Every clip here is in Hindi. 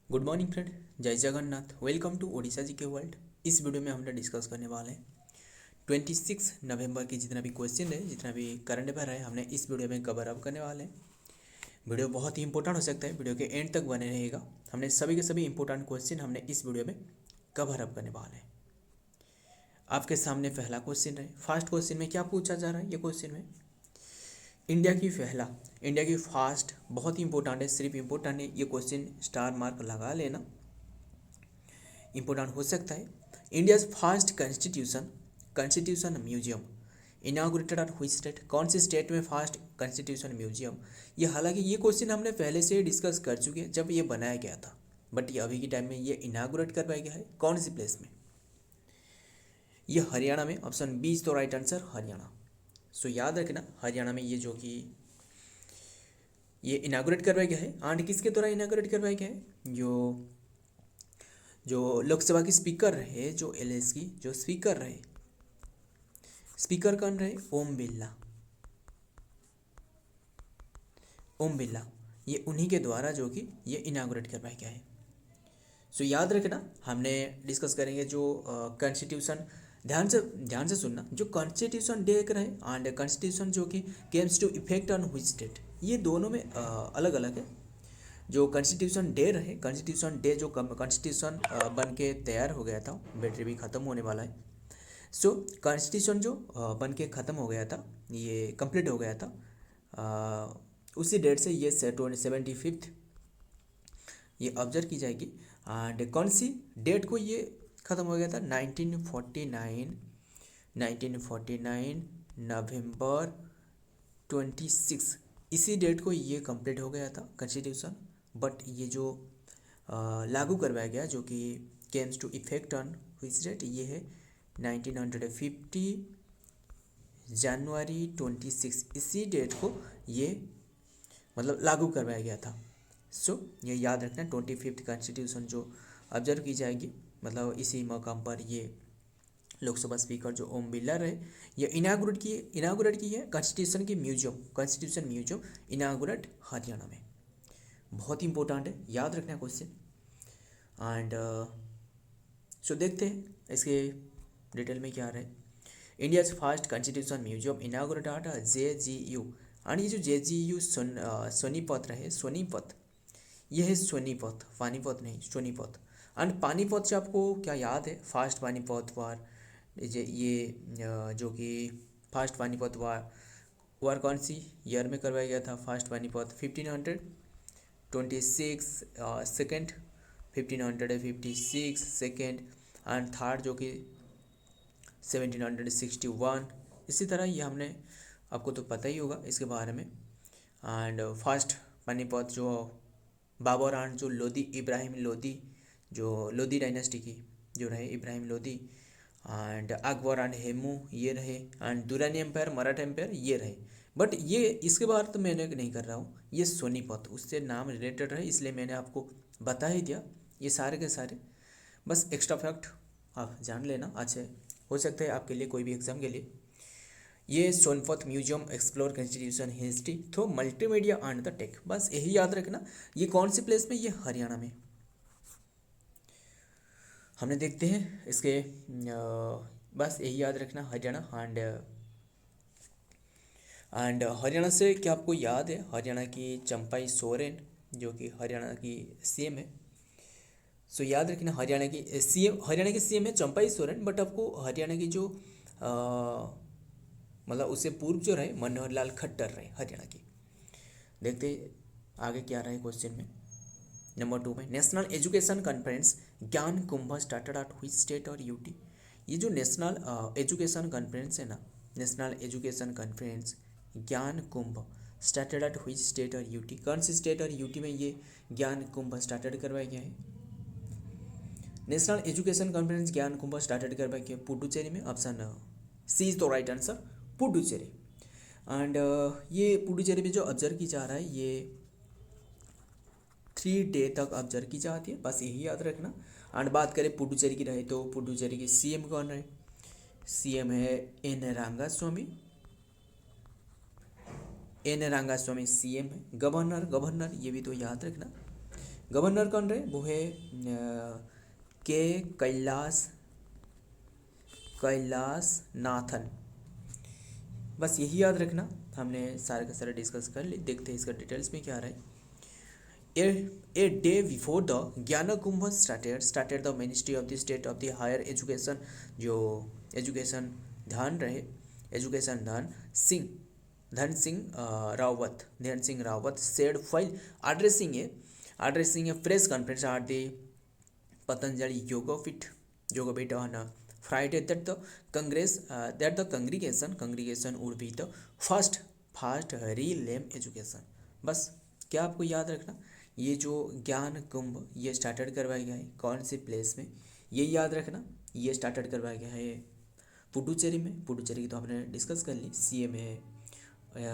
गुड मॉर्निंग फ्रेंड, जय जगन्नाथ। वेलकम टू ओडिशा जी के वर्ल्ड। इस वीडियो में हम लोग डिस्कस करने वाले हैं 26 नवंबर की जितना भी क्वेश्चन है, जितना भी करंट अफेयर है, हमने इस वीडियो में कवर अप करने वाले हैं। वीडियो बहुत ही इंपॉर्टेंट हो सकता है, वीडियो के एंड तक बने रहेगा। हमने सभी के सभी इंपॉर्टेंट क्वेश्चन हमने इस वीडियो में कवर अप करने वाले हैं। आपके सामने पहला क्वेश्चन है। फर्स्ट क्वेश्चन में क्या पूछा जा रहा है? ये क्वेश्चन में इंडिया की फास्ट, बहुत ही इंपॉर्टेंट है, सिर्फ इंपॉर्टेंट है, ये क्वेश्चन स्टार मार्क लगा लेना, इंपॉर्टेंट हो सकता है। India's first constitution museum inaugurated at which state? कौन सी स्टेट में फर्स्ट कॉन्स्टिट्यूशन म्यूजियम? ये हालांकि ये क्वेश्चन हमने पहले से डिस्कस कर चुके हैं जब ये बनाया गया था, बट ये अभी के टाइम में ये इनाग्रेट करवाया गया है। कौन सी प्लेस में? ये हरियाणा में। ऑप्शन बी इज तो राइट आंसर, हरियाणा। सो याद रखना, हरियाणा में ये जो कि ये इनाग्रेट करवाया गया है। एंड किसके द्वारा इनाग्रेट करवाया गया है? जो लोकसभा की स्पीकर रहे, जो एलएस की जो स्पीकर रहे, स्पीकर कौन रहे? ओम बिरला। ये उन्हीं के द्वारा जो कि ये इनाग्रेट करवाया गया है। सो याद रखना, हमने डिस्कस करेंगे जो कॉन्स्टिट्यूशन, ध्यान से सुनना, जो कॉन्स्टिट्यूशन डे रहे एंड कॉन्स्टिट्यूशन जो कि came to effect on which state, ये दोनों में अलग अलग है। जो कॉन्स्टिट्यूशन डे रहे, कॉन्स्टिट्यूशन डे जो कॉन्स्टिट्यूशन बन के तैयार हो गया था, बैटरी भी ख़त्म होने वाला है। सो कॉन्स्टिट्यूशन जो बन के ख़त्म हो गया था, ये कंप्लीट हो गया था, उसी डेट से ये 75th ये ऑब्जर्व की जाएगी। एंड कौन सी डेट को ये ख़त्म हो गया था? 1949 नवंबर 26, इसी डेट को ये कंप्लीट हो गया था कॉन्स्टिट्यूशन। बट ये जो लागू करवाया गया, जो कि came to effect on which date, ये है 1950 जनवरी 26, इसी डेट को ये मतलब लागू करवाया गया था। सो ये याद रखना, 25th कॉन्स्टिट्यूशन जो ऑब्जर्व की जाएगी, मतलब इसी मकाम पर ये लोकसभा स्पीकर जो ओम बिरला रहे, ये इनागुरेट की है कॉन्स्टिट्यूशन म्यूजियम इनागुरेट हरियाणा में। बहुत ही इंपॉर्टेंट है, याद रखना क्वेश्चन। एंड सो देखते हैं इसके डिटेल में क्या रहे। India's first constitution museum inaugurate at JGU। एंड ये जो JGU सोनीपत रहे, सोनीपत, ये है सोनीपत, पानीपत नहीं, सोनीपत। एंड पानीपत से आपको क्या याद है? फास्ट पानीपत वार, ये जो कि फास्ट पानीपत वार कौन सी ईयर में करवाया गया था? Fast Panipat 1526 second, 1556 second, and third जो कि 1761। इसी तरह ये हमने, आपको तो पता ही होगा इसके बारे में। एंड फर्स्ट पानीपत जो बाबर एंड जो इब्राहिम लोदी, जो लोदी डायनेस्टी की जो रहे, इब्राहिम लोदी, एंड अकबर एंड हेमू ये रहे, and Durrani empire, Maratha empire ये रहे। बट ये इसके बारे तो मैंने नहीं कर रहा हूँ, ये सोनीपत उससे नाम रिलेटेड रहे, इसलिए मैंने आपको बता ही दिया। ये सारे के सारे बस एक्स्ट्रा फैक्ट आप जान लेना, अच्छे हो सकता है आपके लिए, कोई भी एग्जाम के लिए। ये Sonipat museum explore constitution history through multimedia and the tech, बस यही याद रखना। ये कौन सी प्लेस में? ये हरियाणा में। हमने देखते हैं इसके बस यही याद रखना, हरियाणा। एंड हरियाणा से क्या आपको याद है? हरियाणा की चंपाई सोरेन जो कि हरियाणा की CM है। सो याद रखना, हरियाणा की CM है चंपाई सोरेन। बट आपको हरियाणा की जो मतलब उससे पूर्व जो रहे, मनोहर लाल खट्टर रहे हरियाणा की। देखते आगे क्या रहे क्वेश्चन में। नंबर 2 में नेशनल एजुकेशन कॉन्फ्रेंस ज्ञान कुंभ स्टार्टेड एट व्हिच स्टेट और UT? ये जो नेशनल एजुकेशन कॉन्फ्रेंस है ना, नेशनल एजुकेशन कॉन्फ्रेंस ज्ञान कुंभ स्टार्टेड एट व्हिच स्टेट और UT? कौन सी स्टेट और UT में ये ज्ञान कुंभ स्टार्टेड करवाया गया है? नेशनल एजुकेशन कॉन्फ्रेंस ज्ञान कुंभ स्टार्टेड करवाया गया पुडुचेरी में। ऑप्शन C इज तो राइट आंसर, पुडुचेरी। एंड ये पुडुचेरी में जो ऑब्जर्व की जा रहा है, ये 3 डे तक ऑब्जर्व की जाती है, बस यही याद रखना। एंड बात करें पुडुचेरी की रहे, तो पुडुचेरी की CM कौन रहे? CM है एन रंगास्वामी CM है। गवर्नर ये भी तो याद रखना, गवर्नर कौन रहे, वो है के कैलाश नाथन। बस यही याद रखना, हमने सारे का सारा डिस्कस कर ली। देखते हैं इसका डिटेल्स में क्या रहा है। A day before the ज्ञान कुंभ started the Ministry of the State of the Higher Education, जो education Dhan Singh Rawat said while addressing a press conference at the Patanjali Yoga Pit on Friday that the congregation would be the first real education। बस क्या आपको याद रखना, ये जो ज्ञान कुंभ ये स्टार्टेड करवाया गया है कौन से प्लेस में, ये याद रखना। ये स्टार्टेड करवाया गया है पुडुचेरी में। पुडुचेरी की तो हमने डिस्कस कर ली। सीएम है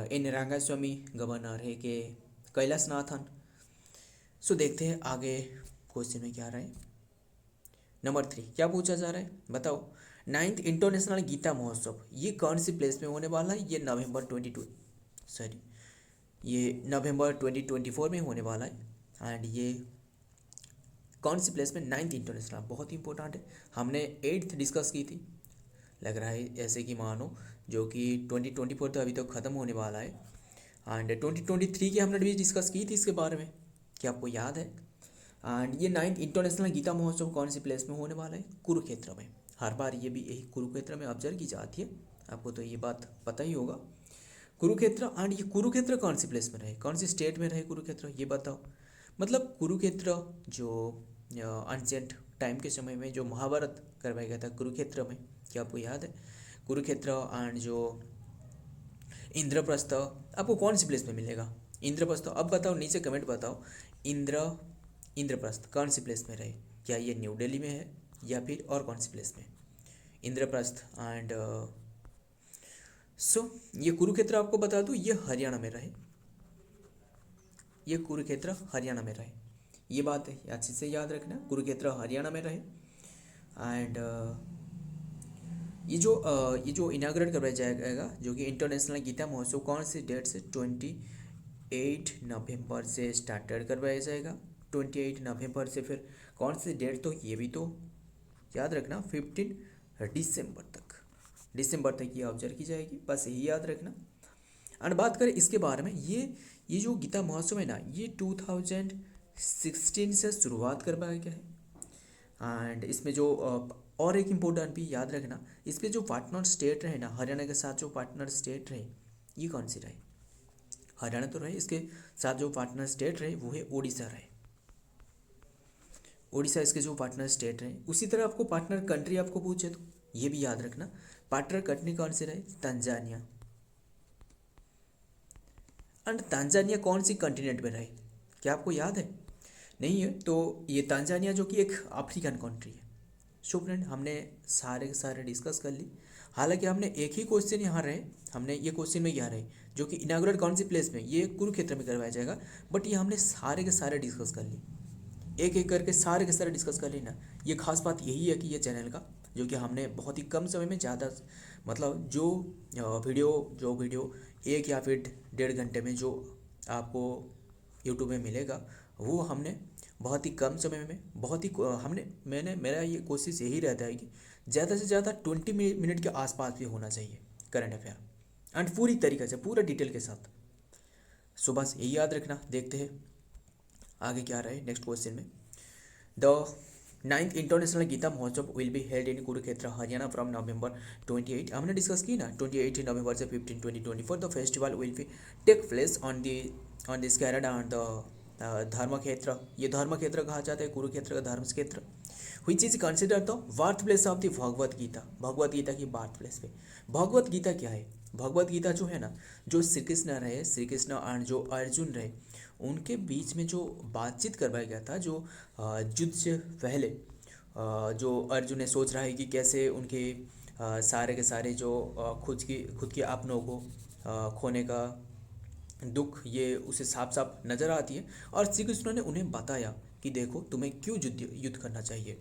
एन रंगास्वामी, गवर्नर है के कैलाश नाथन। सो देखते हैं आगे क्वेश्चन में क्या रहा है। नंबर 3 क्या पूछा जा रहा है, बताओ। 9th इंटरनेशनल गीता महोत्सव ये कौन सी प्लेस में होने वाला है, ये नवंबर 2024 में होने वाला है। एंड ये कौन सी प्लेस में, 9th इंटरनेशनल, बहुत ही इंपॉर्टेंट है। हमने 8th डिस्कस की थी, लग रहा है ऐसे कि मानो, जो कि 2024 तो अभी तो ख़त्म होने वाला है। एंड 2023 की हमने भी डिस्कस की थी इसके बारे में, क्या आपको याद है। एंड ये 9th इंटरनेशनल गीता महोत्सव कौन सी प्लेस में होने वाला है, कुरुक्षेत्र में। हर बार ये भी यही कुरुक्षेत्र में ऑब्जर्व की जाती है, आपको तो ये बात पता ही होगा। कुरुक्षेत्र, एंड ये कुरुक्षेत्र कौन सी प्लेस में रहे, कौन सी स्टेट में रहे कुरुक्षेत्र, ये बताओ। मतलब कुरुक्षेत्र जो एंशिएंट टाइम के समय में जो महाभारत करवाया गया था कुरुक्षेत्र में, क्या आपको याद है। कुरुक्षेत्र एंड जो इंद्रप्रस्थ आपको कौन सी प्लेस में मिलेगा, इंद्रप्रस्थ। अब बताओ, नीचे कमेंट बताओ, इंद्रप्रस्थ कौन सी प्लेस में रहे, क्या ये न्यू दिल्ली में है या फिर और कौन सी प्लेस में। इंद्रप्रस्थ एंड ये कुरुक्षेत्र आपको बता दूँ ये हरियाणा में रहे, ये कुरुक्षेत्र हरियाणा में रहे, ये बात है अच्छे से याद रखना, कुरुक्षेत्र हरियाणा में रहे। एंड ये जो इनाग्रेट करवाया जाएगा, जो कि इंटरनेशनल गीता महोत्सव कौन सी डेट से, 28 नवंबर से स्टार्टेड करवाया जाएगा। 28 नवंबर से फिर कौन सी डेट, तो ये भी तो याद रखना, 15 दिसंबर तक ये ऑब्जर्व की जाएगी, बस यही याद रखना। और बात करें इसके बारे में, ये जो गीता महोत्सव है ना, ये 2016 से शुरुआत करवाया गया है। एंड इसमें जो और एक इम्पोर्टेंट भी याद रखना, इसमें जो पार्टनर स्टेट रहे ना, हरियाणा के साथ जो पार्टनर स्टेट रहे, ये कौन सी रहे, हरियाणा तो रहे, इसके साथ जो पार्टनर स्टेट रहे वो है उड़ीसा रहे। उड़ीसा इसके जो पार्टनर स्टेट रहे। उसी तरह आपको पार्टनर कंट्री आपको पूछे तो ये भी याद रखना, पार्टनर कंट्री कौन से रहे, तंजानिया। एंड तंजानिया कौन सी कंटिनेंट में रहे, क्या आपको याद है, नहीं है तो ये तंजानिया जो कि एक अफ्रीकन कंट्री है। सो फ्रेंड, हमने सारे के सारे डिस्कस कर ली। हालांकि हमने एक ही क्वेश्चन यहाँ रहे, हमने ये क्वेश्चन में क्या रहे, जो कि इनाग्रेट कौन सी प्लेस में, ये कुरुक्षेत्र में करवाया जाएगा, बट ये हमने सारे के सारे डिस्कस कर ली, एक एक करके सारे के सारे डिस्कस कर ली ना। ये खास बात यही है कि ये चैनल का, जो कि हमने बहुत ही कम समय में ज़्यादा, मतलब जो वीडियो 1 या फिर 1.5 घंटे में जो आपको यूट्यूब में मिलेगा, वो हमने बहुत ही कम समय में मेरा ये कोशिश यही रहता है कि ज़्यादा से ज़्यादा 20 मिनट के आसपास भी होना चाहिए करंट अफेयर, एंड पूरी तरीके से पूरा डिटेल के साथ। सो बस यही याद रखना। देखते हैं आगे क्या रहे नेक्स्ट क्वेश्चन में। द 9th इंटरनेशनल गीता महोत्सव will be held in Kurukshetra Haryana from November 28, हमने डिस्कस की ना, 28 नवंबर से 15 2024। The festival will be take place on this कैरेड एंड द धर्म क्षेत्र, ये धर्म क्षेत्र कहा जाता है कुरुक्षेत्र का धर्म क्षेत्र। Which is consider the birth place of the Bhagavad Gita, Bhagavad Gita की बर्थ प्लेस पे। भगवत गीता क्या है, भगवत गीता जो है ना, जो श्री कृष्ण एंड जो अर्जुन रहे, उनके बीच में जो बातचीत करवाया गया था, जो युद्ध से पहले जो अर्जुन ने सोच रहा है कि कैसे उनके सारे के सारे जो खुद की अपनों को खोने का दुख ये उसे साफ साफ नज़र आती है। और श्री कृष्ण ने उन्हें बताया कि देखो तुम्हें क्यों युद्ध करना चाहिए,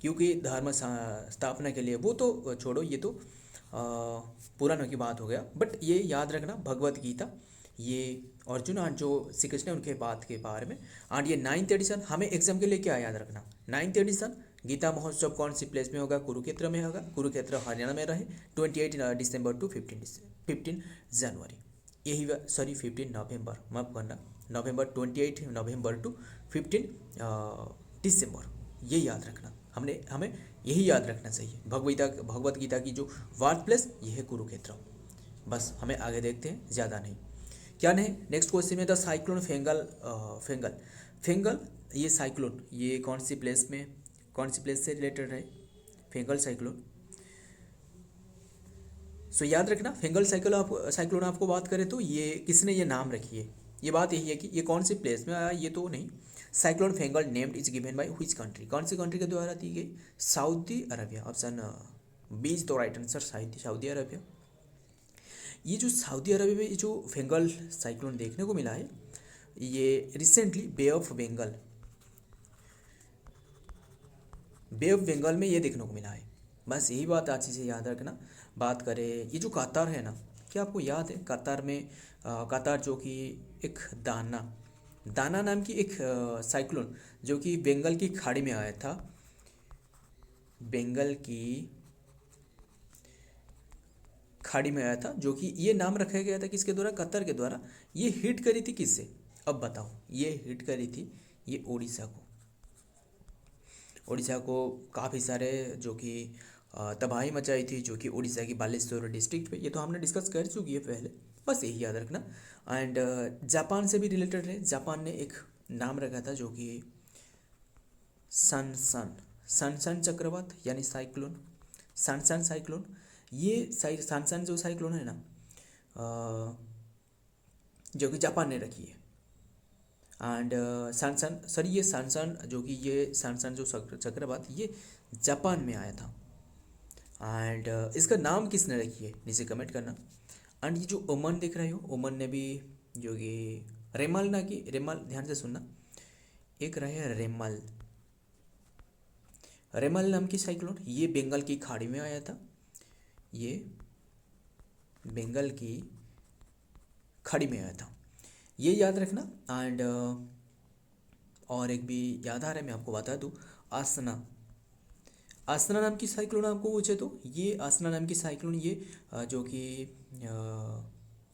क्योंकि धर्म स्थापना के लिए। वो तो छोड़ो, ये तो पुराणों की बात हो गया, बट ये याद रखना भगवत गीता ये अर्जुन और जो श्री कृष्ण है उनके बात के बारे में। और ये 9th एडिशन, हमें एग्जाम के लिए क्या याद रखना, 9th एडिशन गीता महोत्सव कौन सी प्लेस में होगा, कुरुक्षेत्र में होगा, कुरुक्षेत्र हरियाणा में रहे, 28 दिसंबर टू 15 जनवरी, यही सॉरी 15 नवंबर, माफ करना, नवंबर 28 नवंबर टू 15 दिसंबर, ये याद रखना। हमें यही याद रखना चाहिए। भगवत गीता की जो वार्थ प्लेस ये है कुरुक्षेत्र। बस हमें आगे देखते हैं, ज़्यादा नहीं। क्या नहीं, नेक्स्ट क्वेश्चन में द साइक्लोन फेंगल, ये साइक्लोन ये कौन सी प्लेस से रिलेटेड है, फेंगल साइक्लोन। सो याद रखना, फेंगल साइक्लोन आपको बात करें तो ये किसने ये नाम रखी है, ये बात यही है कि ये कौन सी प्लेस में आया, ये तो नहीं। Cyclone Fengal named is given by which country, कौन सी कंट्री के द्वारा दी गई, Saudi Arabia. Option B is the right answer, Saudi Arabia. ये जो सऊदी अरबिया में जो फेंगल साइक्लोन देखने को मिला है, ये रिसेंटली बे ऑफ बंगाल में ये देखने को मिला है। बस यही बात अच्छे से याद रखना। बात करें ये जो कतार है ना, क्या आपको याद है कतार में कतार जो कि एक दाना नाम की एक साइक्लोन जो कि बंगाल की खाड़ी में आया था, बंगाल की खाड़ी में आया था, जो कि ये नाम रखा गया था किसके द्वारा, कतर के द्वारा। ये हिट करी थी किससे, अब बताओ, ये हिट करी थी ये उड़ीसा को काफ़ी सारे जो कि तबाही मचाई थी, जो कि उड़ीसा की बालेश्वर डिस्ट्रिक्ट पे, ये तो हमने डिस्कस कर चुकी है पहले, बस यही याद रखना। एंड जापान से भी रिलेटेड है, जापान ने एक नाम रखा था जो कि सनसन चक्रवात यानी साइक्लोन, सनसन साइक्लोन। ये सनसन जो साइक्लोन है ना, जो कि जापान ने रखी है। एंड ये सनसन जो चक्रवात ये जापान में आया था। एंड इसका नाम किसने रखी है, नीचे कमेंट करना। एंड ये जो ओमन देख रहे हो, ओमन ने भी जो कि रेमल ध्यान से सुनना, एक रहे रेमल नाम की साइक्लोन, ये बंगाल की खाड़ी में आया था, ये बंगाल की खाड़ी में आया था, ये याद रखना। एंड और एक भी याद आ रहा है, मैं आपको बता दूँ, आसना नाम की साइक्लोन आपको पूछे तो ये आसना नाम की साइक्लोन, ये जो कि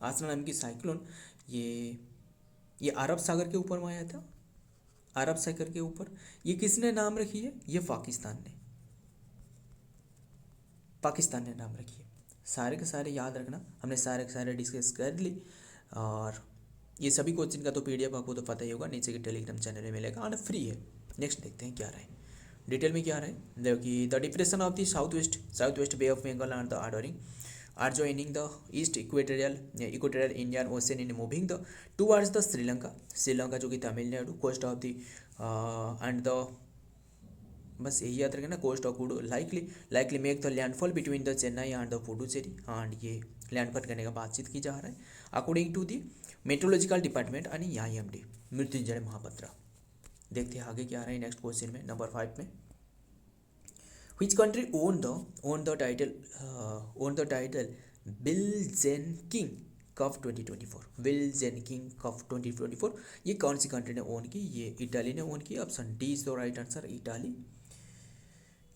आसना नाम की साइक्लोन ये अरब सागर के ऊपर में आया था, अरब सागर के ऊपर। ये किसने नाम रखी है, ये पाकिस्तान ने नाम रखी है। सारे के सारे याद रखना, हमने सारे के सारे डिस्कस कर ली। और ये सभी क्वेश्चन का तो पीडीएफ आपको तो पता ही होगा, नीचे के टेलीग्राम चैनल में मिलेगा और फ्री है। नेक्स्ट देखते हैं क्या रहे, डिटेल में क्या रहे। देखिए the depression of the south west bay of Bengal and the are joining the east equatorial Indian Ocean in moving the towards the Sri Lanka जो कि Tamil Nadu coast of the and the, बस यही याद रखना, coast of Pudu likely make the landfall between the Chennai and the Puducherry. And ये लैंडफॉल करने का बातचीत की जा रहा है according to the meteorological department यानी IMD मृत्युंजय महापात्रा। देखते हैं आगे क्या रहा है नेक्स्ट क्वेश्चन में, नंबर 5 में। Which country owned the title Billie-Jean-King Cup 2024? Billie-Jean-King Cup 2024 ये कौन सी कंट्री ने ओन की, ये इटाली ने ओन की। Option D is the right answer, Italy.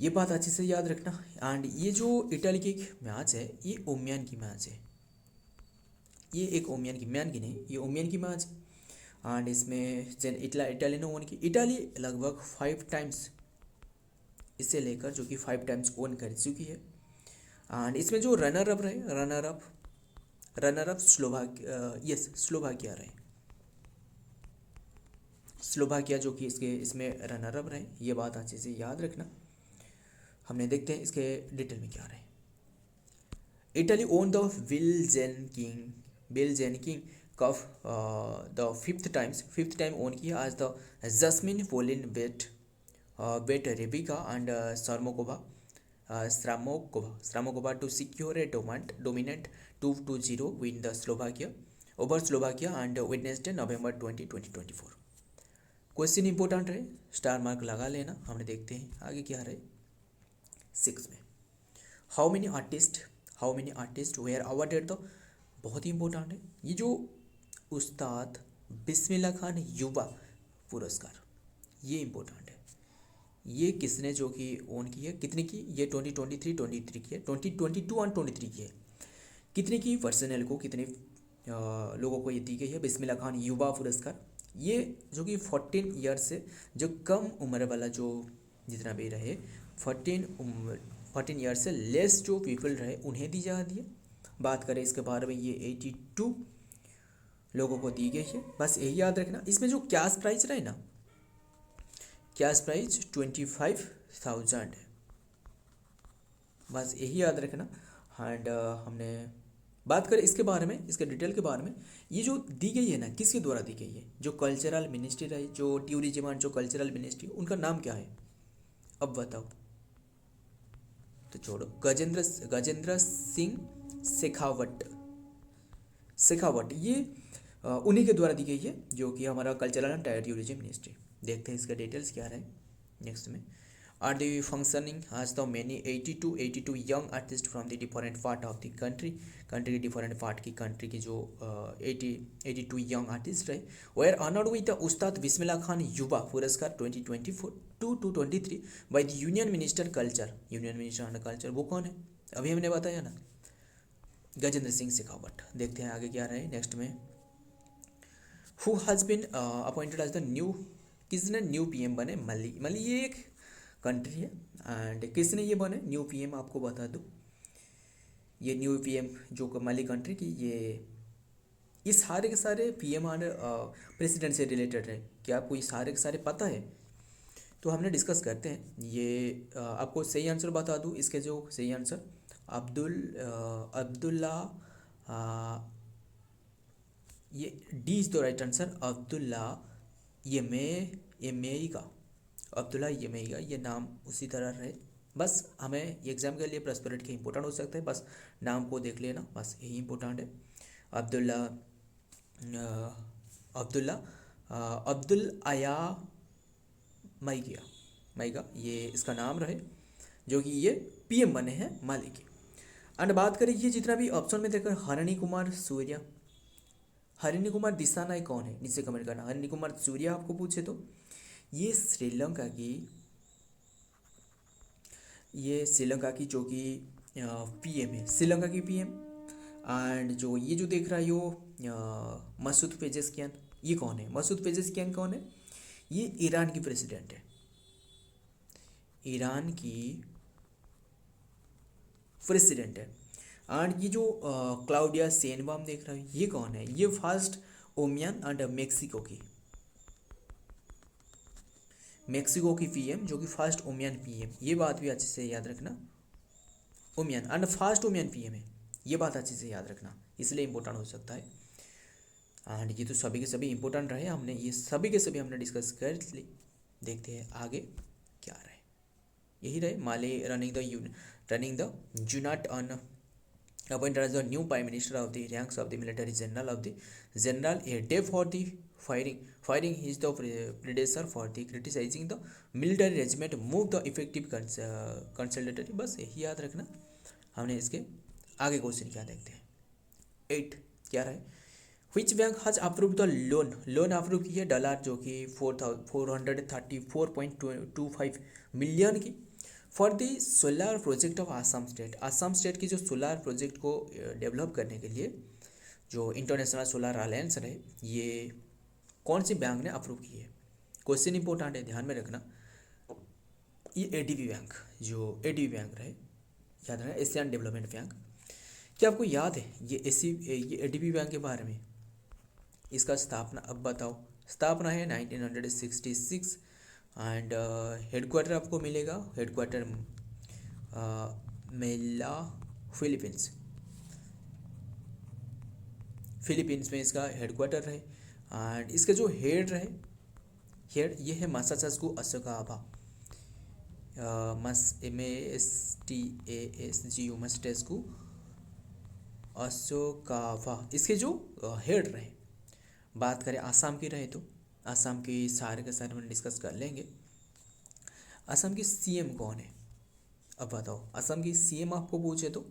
ये बात अच्छे से याद रखना। एंड ये जो इटाली की एक मैच है, ये ओमियन की मैच है, ये एक ओमियन की, मैन की नहीं, ये ओमियन की मैच है। एंड इसमें इटाली ने ओन की, इटाली लगभग 5 टाइम्स इसे लेकर जो कि 5 टाइम्स ओन कर चुकी है। एंड इसमें जो रनर अप स्लोवाकिया रहे, स्लोवाकिया जो कि इसमें रनर अप रहे, ये बात अच्छे से याद रखना। हमने देखते हैं इसके डिटेल में क्या रहे। Italy won the Billie Jean King cup the fifth time won किया आज the Jasmine Paolini beat Rebeka and Stramokova to secure a dominant 2-0 win the over Slovakia and Wednesday November 20, 2024। Question important है, स्टार मार्क लगा लेना। हमने देखते हैं आगे क्या रहे 6 में। How many artist were awarded the, बहुत ही इंपॉर्टेंट है। ये जो उस्ताद बिस्मिल्लाह खान युवा पुरस्कार, ये इम्पोर्टेंट है। ये किसने जो कि ओन की है, कितने की, ये 2023 की है, 2022 और 23 की है। कितने की पर्सनल को, कितने लोगों को ये दी गई है बिस्मिल्लाह खान युवा पुरस्कार। ये जो कि 14 ईयर से जो कम उम्र वाला जो जितना भी रहे, 14 ईयर से लेस जो पीपल रहे उन्हें दी जाती है। बात करें इसके बारे में, ये 82 लोगों को दी गई है। बस यही याद रखना। इसमें जो कैश प्राइस रहे ना, कैश प्राइस 25,000 है, बस यही याद रखना। एंड हमने बात करें इसके बारे में, इसके डिटेल के बारे में, ये जो दी गई है ना, किसके द्वारा दी गई है, जो कल्चरल मिनिस्ट्री रही, जो टूरिज्म एंड जो कल्चरल मिनिस्ट्री, उनका नाम क्या है, अब बताओ। तो छोड़ो, गजेंद्र सिंह शेखावट, ये उन्हीं के द्वारा दी गई है, जो कि हमारा कल्चरल एंड टूरिज्म मिनिस्ट्री। देखते हैं इसका डिटेल्स क्या रहे नेक्स्ट में। आर दी फंक्शनिंग आज the many 82 young artist from the different part of the country के डिफरेंट पार्ट की कंट्री की जो 82 यंग आर्टिस्ट रहे, वेयर ऑनर्ड विद द उस्ताद बिस्मिल्लाह खान युवा पुरस्कार 2024-23 by the union minister culture. वो कौन है, अभी हमने बताया ना, गजेंद्र सिंह शेखावत। देखते हैं आगे क्या रहे नेक्स्ट में। Who has been appointed as the new, किसने न्यू पीएम बने, मली ये एक कंट्री है। एंड किसने ये बने न्यू पीएम, आपको बता दूँ, ये न्यू पीएम जो मली कंट्री की, ये सारे के सारे पीएम और प्रेसिडेंट से रिलेटेड है। क्या आपको ये सारे के सारे पता है, तो हमने डिस्कस करते हैं। ये आपको सही आंसर बता दूँ, इसके जो सही आंसर अब्दुल्ला, ये D is the right answer, Abdullah यमेइगा, ये नाम उसी तरह रहे। बस हमें एग्जाम के लिए प्रेस्पेरेट के इंपॉर्टेंट हो सकते हैं, बस नाम को देख लेना, बस यही इंपॉर्टेंट है। अब्दुल आया मैगा, ये इसका नाम रहे, जो कि ये पीएम बने हैं माली के। एंड बात करें, ये जितना भी ऑप्शन में देखकर हरिणी कुमार दिसानायक कौन है, नीचे कमेंट करना। हरिणी कुमार सूर्या आपको पूछे तो ये श्रीलंका की जो कि पीएम है, श्रीलंका की पीएम। एंड जो ये जो देख रहा है यो मसूद पेजेस्कियान, ये कौन है, मसूद पेजेस्कियान कौन है, ये ईरान की प्रेसिडेंट है, ईरान की प्रेसिडेंट है। एंड ये जो क्लाउडिया शेइनबाम देख रहा है, ये कौन है, ये फर्स्ट ओमियन एंड मेक्सिको की पीएम, जो कि फर्स्ट ओमियन पीएम, ये बात भी अच्छे से याद रखना, ओमियन एंड फर्स्ट ओमियन पीएम है, ये बात अच्छे से याद रखना, इसलिए इंपॉर्टेंट हो सकता है। एंड ये तो सभी के सभी इंपॉर्टेंट रहे, हमने ये सभी के सभी हमने डिस्कस कर ली। देखते हैं आगे क्या रहे, यही रहे male running the unit on appointed as the new prime minister of the ranks of the military general a day for the firing his the predecessor for the criticizing the military regiment move the effective consolidatory। बस यही याद रखना। हमने इसके आगे क्वेश्चन क्या देखते हैं। 8 क्या रहे, which bank has approved the loan approve की है डॉलर, जो कि 434.25 मिलियन की for the solar project of Assam state की जो सोलार प्रोजेक्ट को डेवलप करने के लिए जो इंटरनेशनल सोलार अलायंस रहे, ये कौन सी बैंक ने अप्रूव की है। क्वेश्चन इंपॉर्टेंट है, ध्यान में रखना। ये एडीबी बैंक रहे, याद रखना, एशियन डेवलपमेंट बैंक। क्या आपको याद है ये एडीबी बैंक के बारे में, इसका स्थापना, अब बताओ, स्थापना है 1966 एंड हेडक्वार्टर आपको मिलेगा, हेडक्वार्टर मेला फिलीपींस में इसका हेडक्वार्टर है। एंड इसका जो हेड ये है मासाचुसेट्स अशोकावा, MASTASGU अशोकावा, इसके जो हेड रहे। बात करें आसाम की रहे तो आसाम की सारे के सारे हम डिस्कस कर लेंगे। असम की सीएम कौन है, अब बताओ। असम की सीएम आपको पूछे तो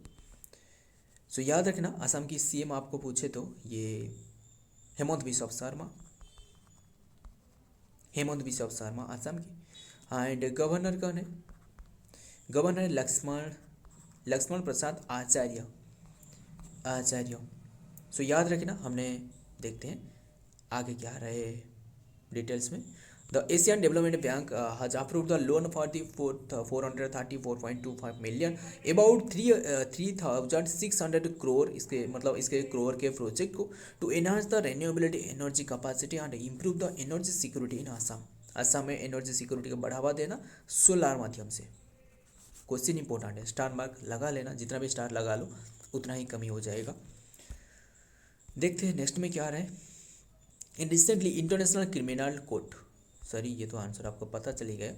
याद रखना, असम की सीएम आपको पूछे तो ये हेमंत बिश्व शर्मा, हेमंत बिश्व शर्मा असम के। एंड गवर्नर कौन है? गवर्नर लक्ष्मण प्रसाद आचार्य। सो याद रखना, हमने देखते हैं आगे क्या रहे डिटेल्स में। The Asian Development Bank has approved the loan for the 434.25 million about 3,600 crore, इसके मतलब इसके करोड़ के प्रोजेक्ट को to enhance the renewability energy capacity and improve the energy security in Assam. Assam में एनर्जी सिक्योरिटी को बढ़ावा देना सोलार माध्यम से। क्वेश्चन इंपॉर्टेंट है, स्टार मार्क लगा लेना, जितना भी स्टार लगा लो उतना ही कमी हो जाएगा। देखते हैं नेक्स्ट में क्या रहे। In recently International Criminal Court, sorry ये तो आंसर आपको पता चली गया।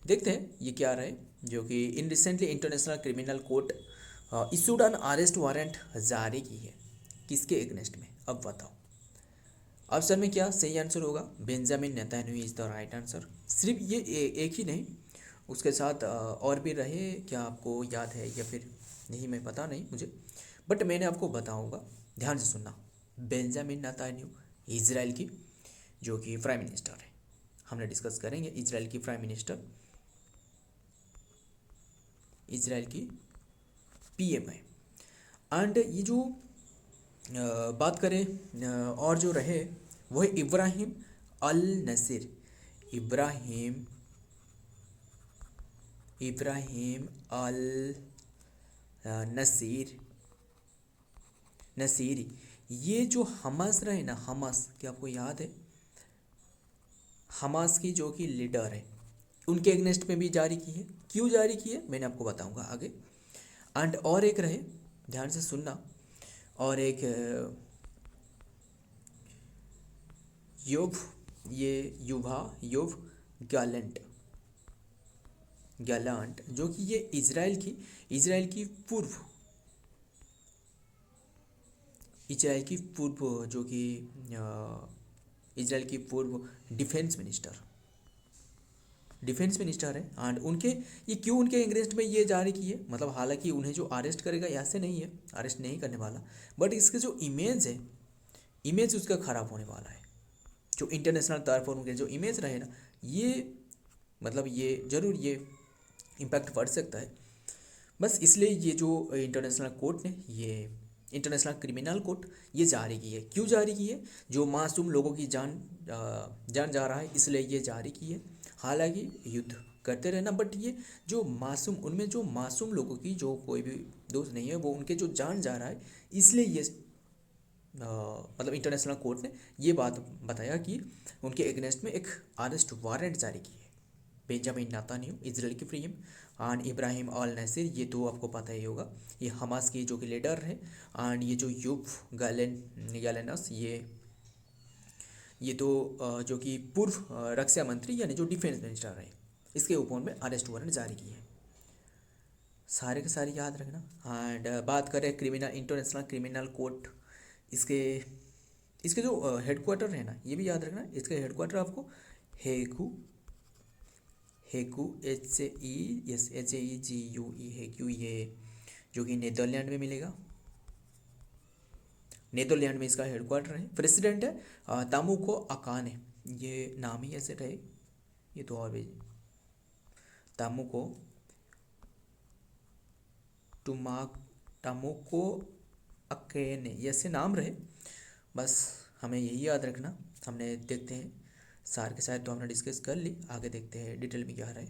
देखते हैं ये क्या रहे, जो कि in recently International Criminal Court issued an arrest warrant जारी की है, किसके एगेंस्ट में? अब बताओ। ऑप्शन में क्या सही आंसर होगा? Benjamin Netanyahu is the right answer. सिर्फ ये एक ही नहीं, उसके साथ और भी रहे, क्या आपको याद है या फिर नहीं, मैं पता नहीं मुझे, बट मैंने आपको बताऊंगा, ध्यान से सुनना। बेंजामिन नेतन्याहू इजराइल की जो कि प्राइम मिनिस्टर है, हमने डिस्कस करेंगे इजराइल की प्राइम मिनिस्टर, इजराइल की पीएम है। एंड ये जो बात करें और जो रहे वो है इब्राहिम अल नसीर। इब्राहिम अल नसीरी, ये जो हमास रहे ना, हमास, क्या आपको याद है? हमास की जो कि लीडर है, उनके एगेंस्ट में भी जारी की है। क्यों जारी की है मैंने आपको बताऊंगा आगे। एंड और एक रहे, ध्यान से सुनना, और एक योव गैलेंट, जो कि ये इजराइल की पूर्व जो कि इजराइल की पूर्व डिफेंस मिनिस्टर है। एंड उनके ये क्यों उनके एगेंस्ट में ये जारी की है, मतलब हालांकि उन्हें जो अरेस्ट करेगा ऐसे नहीं है, अरेस्ट नहीं करने वाला, बट इसके जो इमेज है, इमेज उसका ख़राब होने वाला है। जो इंटरनेशनल तौर पर उनके जो इमेज रहे ना, ये मतलब ये ज़रूर ये इम्पैक्ट पड़ सकता है। बस इसलिए ये जो इंटरनेशनल कोर्ट ने, ये इंटरनेशनल क्रिमिनल कोर्ट ये जारी की है। क्यों जारी की है? जो मासूम लोगों की जान जा रहा है, इसलिए ये जारी की है। हालांकि युद्ध करते रहना, बट ये जो मासूम, उनमें जो मासूम लोगों की जो कोई भी दोष नहीं है, वो उनके जो जान जा रहा है, इसलिए ये मतलब इंटरनेशनल कोर्ट ने ये बात बताया कि उनके एगेंस्ट में एक अरेस्ट वारंट जारी की है। बेंजामिन नेतन्याहू इजराइल की पीएम एंड इब्राहिम अल नसीर, ये तो आपको पता ही होगा, ये हमास की जो कि लीडर है। एंड ये जो यूब गैलेनस, ये तो जो कि पूर्व रक्षा मंत्री यानी जो डिफेंस मिनिस्टर है, इसके ऊपर में अरेस्ट वारंट जारी की है। सारे के सारे याद रखना। एंड बात करें इंटरनेशनल क्रिमिनल कोर्ट, इसके जो हेडक्वार्टर है ना, ये भी याद रखना, इसका हेडक्वार्टर आपको हेगू हेगू, ये जो कि नीदरलैंड में मिलेगा। नीदरलैंड में इसका हेडक्वार्टर है। प्रेसिडेंट है तामुको अकाने, ये नाम ही ऐसे रहे, ये तो और भी तामुको अकेने ऐसे नाम रहे, बस हमें यही याद रखना। हमने देखते हैं सार के साथ तो हमने डिस्कस कर ली, आगे देखते हैं डिटेल में क्या रहा है।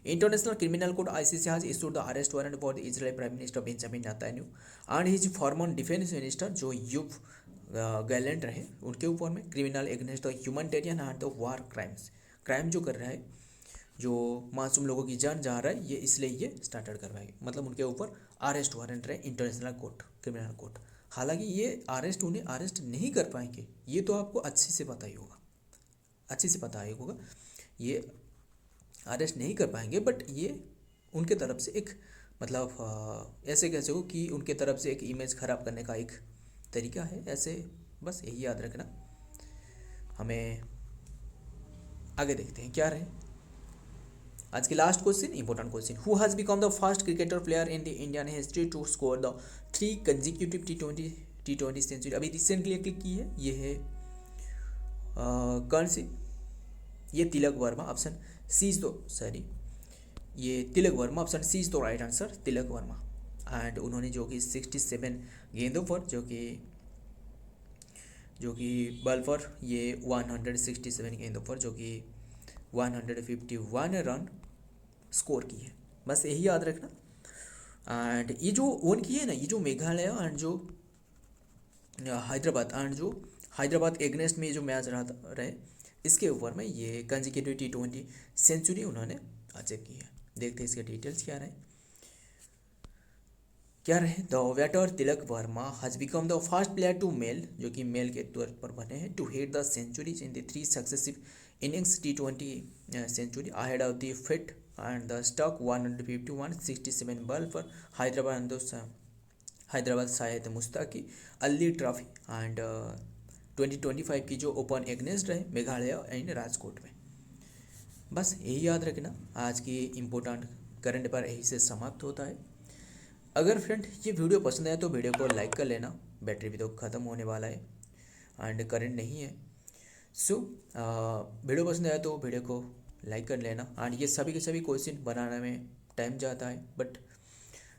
International Criminal court ICC has issued the arrest warrant for the Israeli Prime Minister Benjamin Netanyahu and his former defense minister जो यूब गैलेंट रहे, उनके ऊपर में criminal against the humanitarian and the war crime जो कर रहा है, जो मासूम लोगों की जान जा रहा है, ये इसलिए ये स्टार्टेड करवाएगी, मतलब उनके ऊपर अरेस्ट वारंट रहे इंटरनेशनल कोर्ट, क्रिमिनल कोर्ट। हालांकि ये उन्हें अरेस्ट नहीं कर पाएंगे, ये तो आपको अच्छे से पता ही होगा, ये अरेस्ट नहीं कर पाएंगे, बट ये उनके तरफ से एक मतलब ऐसे कह सको कि उनके तरफ से एक इमेज ख़राब करने का एक तरीका है, ऐसे बस यही याद रखना। हमें आगे देखते हैं क्या रहे आज की last question, important question. Who has become the first cricketer player in the Indian history to score the 3 consecutive T20 century? अभी रिसेंटली क्लिक की है, ये है कौन सी, ये Tilak Varma, option C is तो सॉरी, ये Tilak Varma, option C is तो right answer, Tilak Varma. And उन्होंने जो कि 67 गेंदों पर जो कि बॉल पर ये 167 गेंदों पर जो कि 151 रन स्कोर की है। बस यही याद रखना। एंड ये जो ओन की है ना, ये जो मेघालय एंड जो हैदराबाद एगनेस्ट में जो मैच रहे, इसके ऊपर में ये कंजिक्यूटिव T20 सेंचुरी उन्होंने अचीव की है। देखते हैं इसके डिटेल्स क्या रहे। The batter Tilak Varma has become the first player to male, जो कि मेल के तौर पर बने हैं, to hit the centuries in the 3 successive innings T20 century ahead of the fit and the stock 151 ball पर हैदराबाद शायद मुश्ताकी अली ट्रॉफी एंड 2025 की जो ओपन एगनेस्ट रहे मेघालय एंड राजकोट में। बस यही याद रखना। आज की इम्पोर्टेंट करंट पर यही से समाप्त होता है। अगर फ्रेंड ये वीडियो पसंद आया तो वीडियो को लाइक कर लेना, बैटरी भी तो ख़त्म होने वाला है एंड करंट नहीं है। सो वीडियो पसंद आया तो वीडियो को लाइक कर लेना। एंड ये सभी के सभी क्वेश्चन बनाने में टाइम जाता है, बट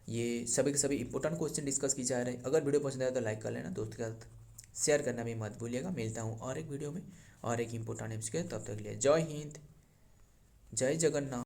ये सभी के सभी इंपॉर्टेंट क्वेश्चन डिस्कस की जा रहे हैं। अगर वीडियो पसंद आया तो लाइक कर लेना, दोस्त के साथ शेयर करना भी मत भूलिएगा। मिलता हूँ और एक वीडियो में और एक इम्पोर्टेंट टिप्स के, तब तक के लिए जय हिंद, जय जगन्नाथ।